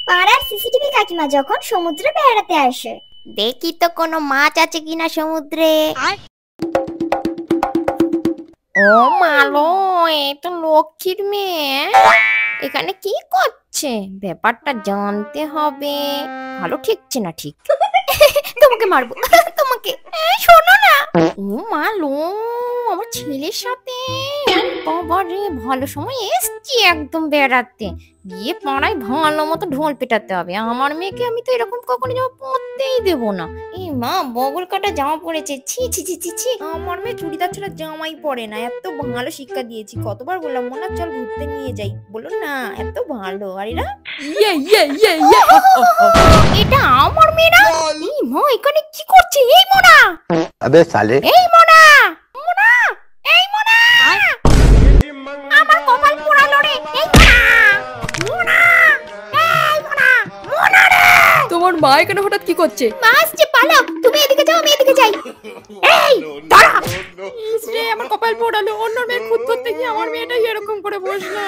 পাড়ার সিসিটিভি কাকিমা যখন সমুদ্রে বেড়াতে আসে। দেখি তো কোনো মাছ আছে কিনা সমুদ্রে। ও মালো, এ তো লক্ষ্মীর মেয়ে। এখানে কি করছে ব্যাপারটা জানতে হবে। ভালো ঠিকছে না ঠিক। তোমাকে মারবো তোমাকে। শোনো না। ও মালো, আমার ছেলের সাথে। বাবা রে, ভালো সময় এসছি একদম বেড়াতে। গিয়ে পাড়ায় ভালো মতো ঢোল পেটাতে হবে। আমার মেয়েকে আমি তো এরকম কখনো জামা পরতেই দেবো না। এই মা, বগল কাটা জামা পরেছে, ছি ছি ছি ছি ছি। আমার মেয়ে চুড়িদার ছাড়া জামাই পরে না। এত ভালো শিক্ষা দিয়েছি, কতবার বললাম মোনা চল ঘুরতে নিয়ে যাই, বলো না এত ভালো। আর এরা ইয়ে ইয়ে ইয়ে ইয়ে এটা আমার মেয়ে না। এই মা, এখানে কি করছে এই মোনা? अबे साले এই মোনা, মোনা, এই মোনা, আমার কপাল পোড়ালো রে। এই মোনা, মোনা, এই মোনা, মোনা রে। তোমার মা এখানে হঠাৎ কি করছে? মা আসছে, পালাও। তুমি এদিকে যাও, আমি এদিকে যাই। এই দাঁড়া। ইস রে, আমার কপাল পোড়ালো। অন্য মেয়ে খুদ করতে গিয়ে আমার মেয়েটাই এরকম করে বসলো।